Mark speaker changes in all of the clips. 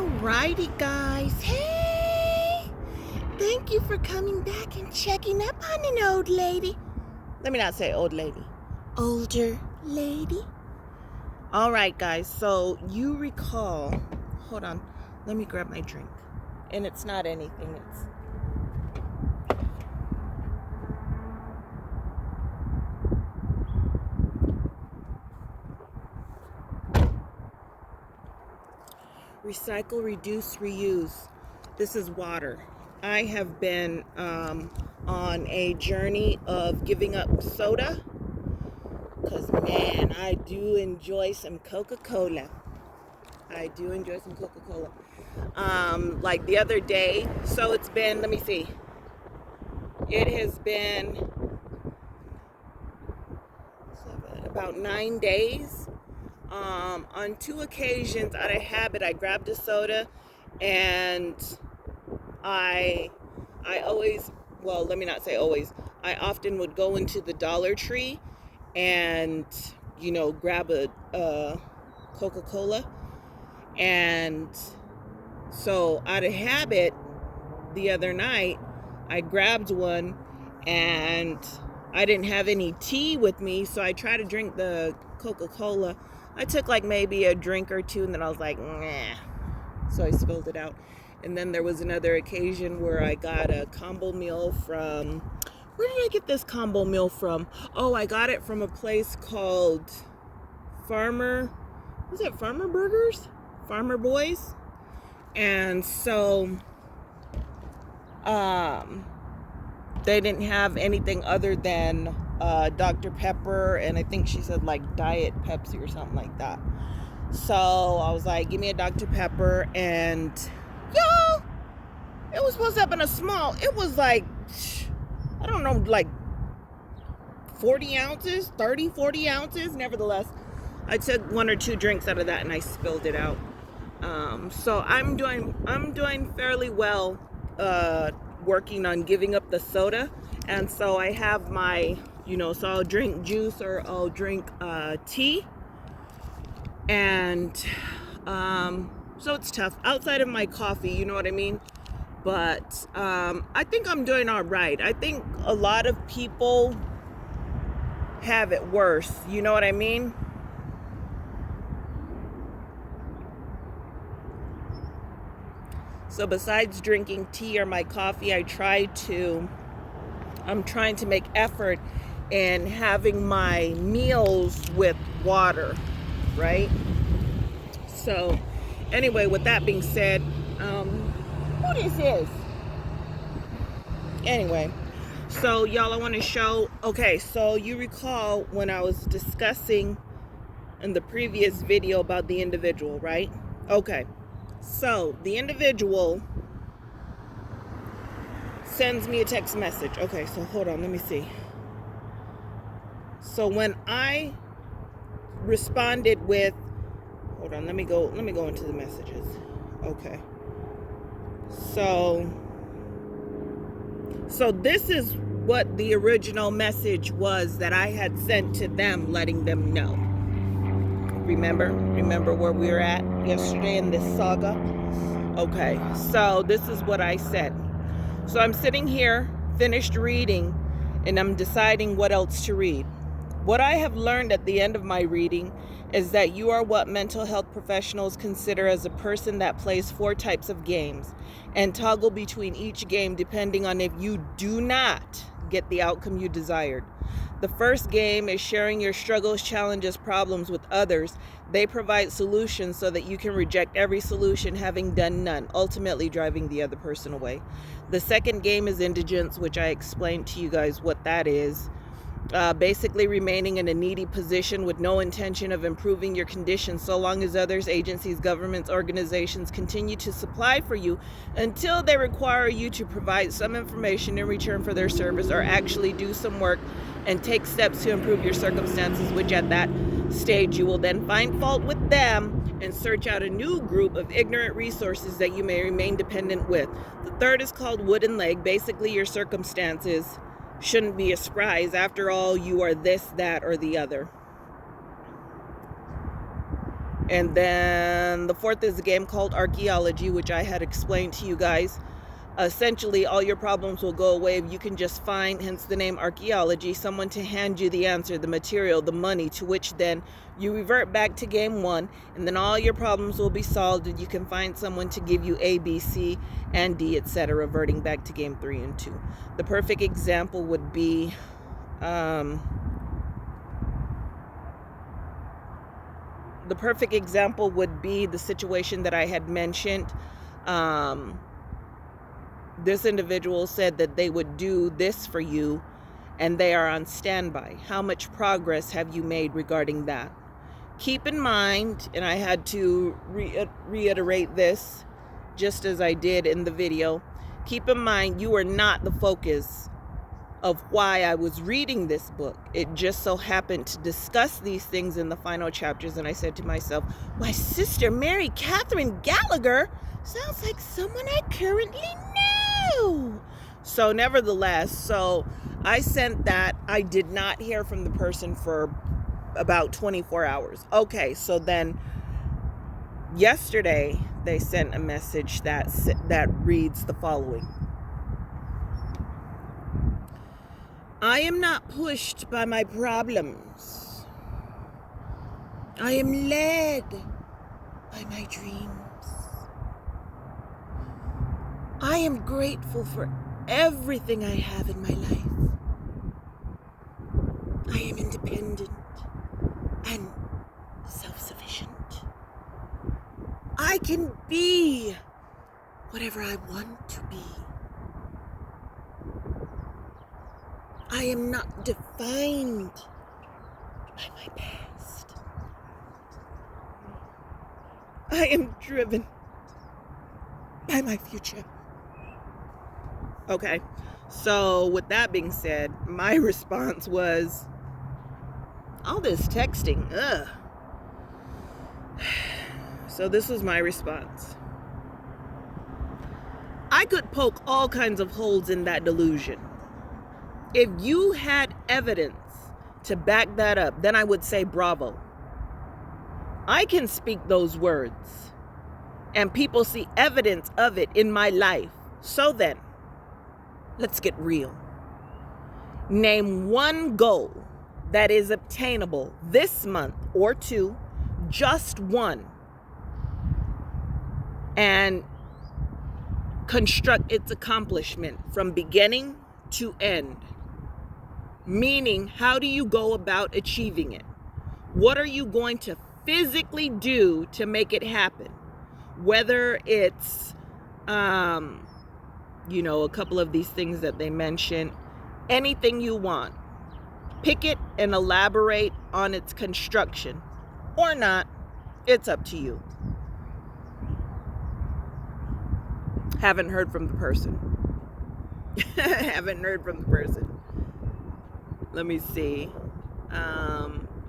Speaker 1: Alrighty, guys. Hey! Thank you for coming back and checking up on an old lady. Let me not say old lady. Older lady. Alright, guys. So, you recall... Hold on. Let me grab my drink. And it's not anything. It's... Recycle, reduce, reuse. This is water. I have been on a journey of giving up soda because, man, I do enjoy some Coca-Cola. Like the other day, so it's been, let me see. It has been about 9 days. On 2 occasions, out of habit, I grabbed a soda, and I always, well, let me not say always, I often would go into the Dollar Tree and, grab a Coca-Cola. And so out of habit, the other night, I grabbed one, and I didn't have any tea with me, so I tried to drink the Coca-Cola. I took like maybe a drink or two, and then I was like, nah. So I spilled it out. And then there was another occasion where I got a combo meal from... Where did I get this combo meal from? Oh, I got it from a place called Farmer... Was it Farmer Burgers? Farmer Boys? And so... they didn't have anything other than Dr. Pepper, and I think she said like Diet Pepsi or something like that. So I was like, give me a Dr. Pepper, and y'all, it was supposed to have been it was like, I don't know, like 40 ounces, 30, 40 ounces. Nevertheless, I took 1 or 2 drinks out of that and I spilled it out. So I'm doing fairly well, working on giving up the soda. And so I have my, so I'll drink juice or I'll drink tea. And so it's tough outside of my coffee, you know what I mean? But I think I'm doing all right. I think a lot of people have it worse, you know what I mean? So besides drinking tea or my coffee, I'm trying to make effort in having my meals with water, right? So anyway, with that being said, who this is? Anyway, so y'all, I want to show, okay, so you recall when I was discussing in the previous video about the individual, right? Okay. So, the individual sends me a text message. Okay, so hold on, let me see. So when I responded with, hold on, let me go into the messages. Okay. So this is what the original message was that I had sent to them, letting them know. Remember where we were at yesterday in this saga? Okay, so this is what I said. So I'm sitting here, finished reading, and I'm deciding what else to read. What I have learned at the end of my reading is that you are what mental health professionals consider as a person that plays 4 types of games and toggle between each game depending on if you do not get the outcome you desired. The first game is sharing your struggles, challenges, problems with others. They provide solutions so that you can reject every solution, having done none, ultimately driving the other person away. The second game is indigence, which I explained to you guys what that is. Basically remaining in a needy position with no intention of improving your condition so long as others, agencies, governments, organizations continue to supply for you until they require you to provide some information in return for their service or actually do some work and take steps to improve your circumstances, which at that stage you will then find fault with them and search out a new group of ignorant resources that you may remain dependent with. The third is called wooden leg. Basically, your circumstances shouldn't be a surprise. After all, you are this, that, or the other. And then the fourth is a game called Archaeology, which I had explained to you guys. Essentially, all your problems will go away if you can just find, hence the name Archaeology, someone to hand you the answer, the material, the money, to which then you revert back to game one, and then all your problems will be solved, and you can find someone to give you A, B, C, and D, etc., reverting back to game 3 and 2. The perfect example would be the situation that I had mentioned. This individual said that they would do this for you and they are on standby. How much progress have you made regarding that? Keep in mind, and I had to reiterate this just as I did in the video, keep in mind you are not the focus of why I was reading this book. It just so happened to discuss these things in the final chapters, and I said to myself, why, Sister Mary Catherine Gallagher sounds like someone I currently know. So nevertheless, I sent that. I did not hear from the person for about 24 hours. Okay, so then yesterday they sent a message that reads the following. I am not pushed by my problems. I am led by my dreams. I am grateful for everything I have in my life. I am independent and self-sufficient. I can be whatever I want to be. I am not defined by my past. I am driven by my future. Okay, so with that being said, my response was, all this texting, ugh. So this was my response. I could poke all kinds of holes in that delusion. If you had evidence to back that up, then I would say bravo. I can speak those words, and people see evidence of it in my life. So then, let's get real. Name one goal that is obtainable this month or two, just one, and construct its accomplishment from beginning to end. Meaning, how do you go about achieving it? What are you going to physically do to make it happen? Whether it's, a couple of these things that they mentioned, anything you want. Pick it and elaborate on its construction. Or not, it's up to you. Haven't heard from the person. Let me see.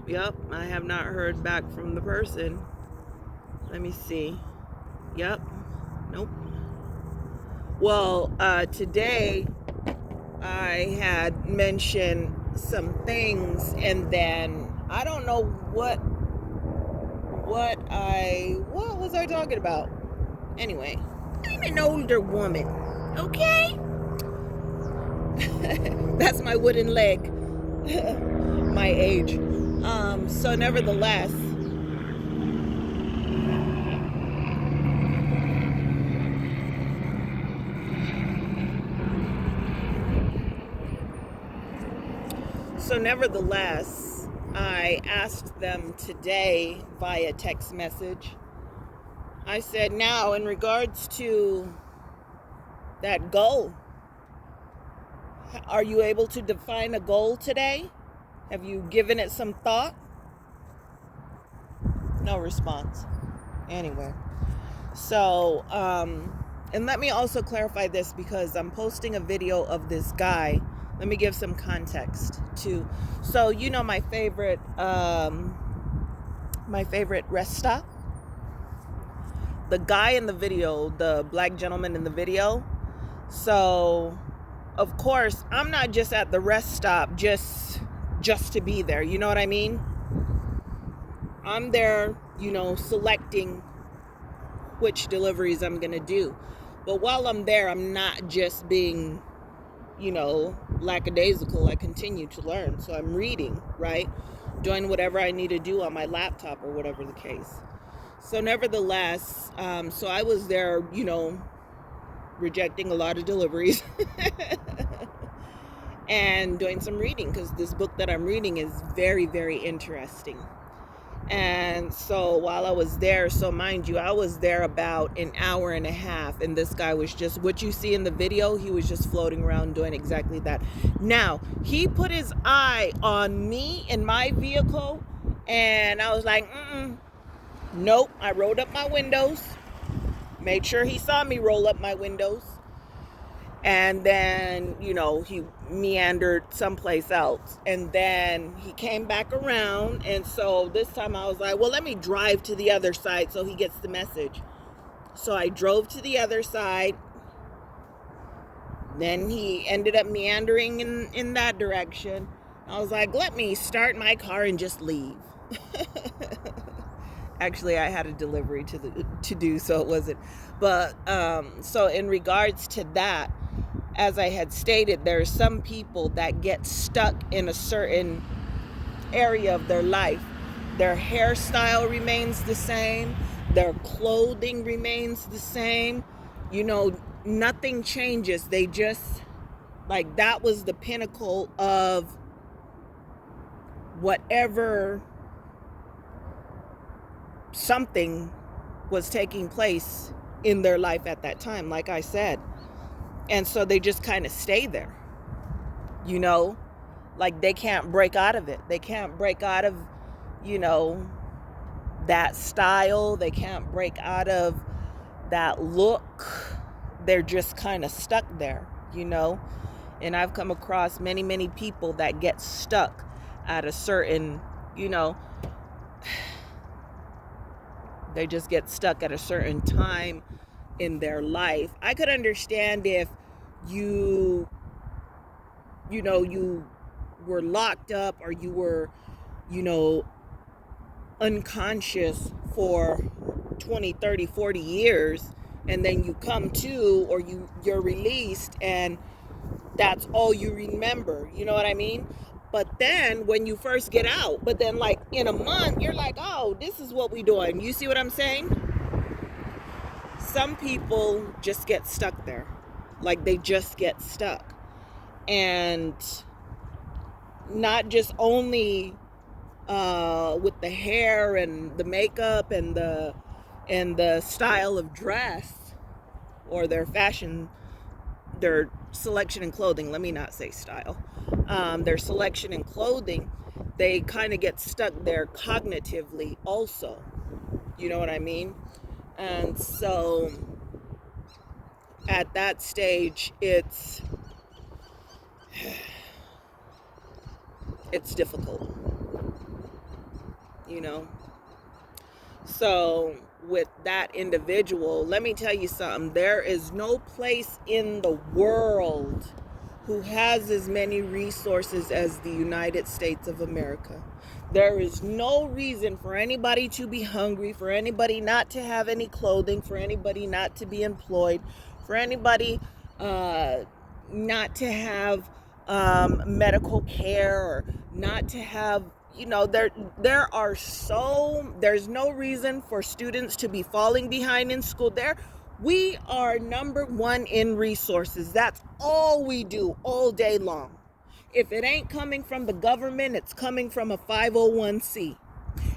Speaker 1: Yep, I have not heard back from the person. Let me see. Yep. Nope. Well, today I had mentioned some things, and then I don't know what was I talking about? Anyway, I'm an older woman, okay? That's my wooden leg. My age. So nevertheless, I asked them today via text message. I said, now in regards to that goal, are you able to define a goal today? Have you given it some thought? No response. Anyway, so, and let me also clarify this, because I'm posting a video of this guy. Let me give some context too. So, my favorite rest stop. The guy in the video, the black gentleman in the video. So, of course, I'm not just at the rest stop just to be there. You know what I mean? I'm there, selecting which deliveries I'm going to do. But while I'm there, I'm not just being, lackadaisical. I continue to learn. So I'm reading, right? Doing whatever I need to do on my laptop or whatever the case. So nevertheless, so I was there, rejecting a lot of deliveries and doing some reading, because this book that I'm reading is very, very interesting. And so while I was there, so mind you, I was there about an hour and a half, and this guy was just, what you see in the video, he was just floating around doing exactly that. Now, he put his eye on me in my vehicle, and I was like, nope. I rolled up my windows, made sure he saw me roll up my windows, and then, he meandered someplace else. And then he came back around. And so this time I was like, well, let me drive to the other side so he gets the message. So I drove to the other side. Then he ended up meandering in that direction. I was like, let me start my car and just leave. Actually, I had a delivery to do, so it wasn't. But so in regards to that, as I had stated, there are some people that get stuck in a certain area of their life. Their hairstyle remains the same. Their clothing remains the same. Nothing changes. They just, like, that was the pinnacle of whatever something was taking place in their life at that time, like I said. And so they just kind of stay there, like they can't break out of it. They can't break out of, that style. They can't break out of that look. They're just kind of stuck there, and I've come across many, many people that get stuck at a certain, they just get stuck at a certain time in their life. I could understand if you were locked up, or you were, unconscious for 20, 30, 40 years, and then you come to, or you're released, and that's all you remember. You know what I mean? But then when you first get out, but then like in a month, you're like, oh, this is what we doing. You see what I'm saying? Some people just get stuck there. Like they just get stuck. And not just only with the hair and the makeup and the style of dress, or their fashion, their selection in clothing. Let me not say style. Their selection in clothing, they kind of get stuck there cognitively also. You know what I mean? And so at that stage, it's difficult, So with that individual, let me tell you something. There is no place in the world who has as many resources as the United States of America. There is no reason for anybody to be hungry, for anybody not to have any clothing, for anybody not to be employed, for anybody not to have medical care, or not to have, there's no reason for students to be falling behind in school. We are number one in resources. That's all we do all day long. If it ain't coming from the government, it's coming from a 501c.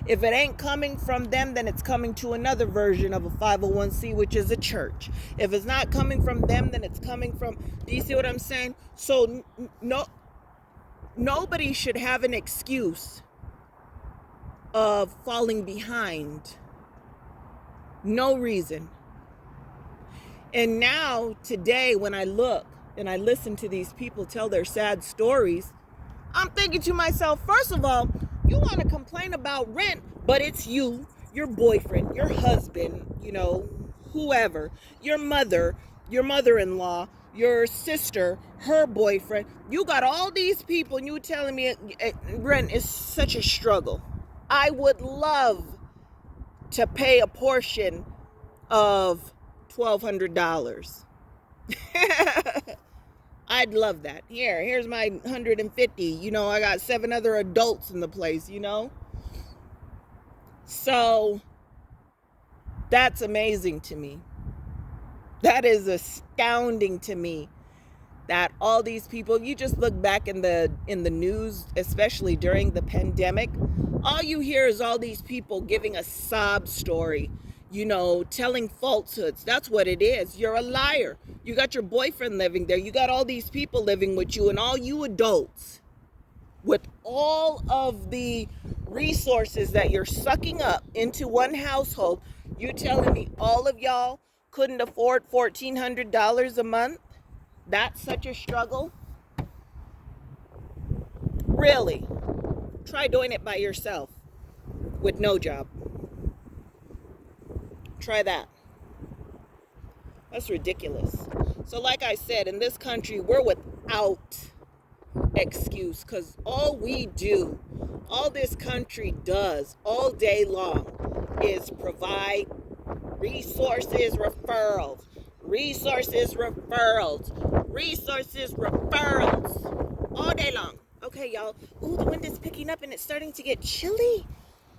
Speaker 1: If it ain't coming from them, then it's coming to another version of a 501c, which is a church. If it's not coming from them, then it's coming from, do you see what I'm saying? So nobody should have an excuse of falling behind. No reason. And now, today, when I look and I listen to these people tell their sad stories, I'm thinking to myself, first of all, you want to complain about rent, but it's you, your boyfriend, your husband, whoever, your mother, your mother-in-law, your sister, her boyfriend. You got all these people, and you telling me rent is such a struggle. I would love to pay a portion of $1,200. I'd love that. Here's my 150. You know, I got 7 other adults in the place, you know? So that's amazing to me. That is astounding to me that all these people, you just look back in the news, especially during the pandemic, all you hear is all these people giving a sob story, you know, telling falsehoods. That's what it is. You're a liar. You got your boyfriend living there. You got all these people living with you, and all you adults with all of the resources that you're sucking up into one household, you telling me all of y'all couldn't afford $1,400 a month? That's such a struggle? Really? Try doing it by yourself with no job. Try that. That's ridiculous. So like I said, in this country, we're without excuse, because all we do, all this country does all day long is provide resources, referrals, resources, referrals, resources, referrals, all day long. Okay, y'all. Ooh, the wind is picking up and it's starting to get chilly.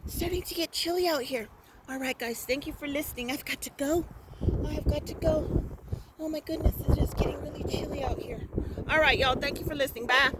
Speaker 1: It's starting to get chilly out here. All right, guys. Thank you for listening. I've got to go. I have got to go. Oh, my goodness. It's just getting really chilly out here. All right, y'all. Thank you for listening. Bye.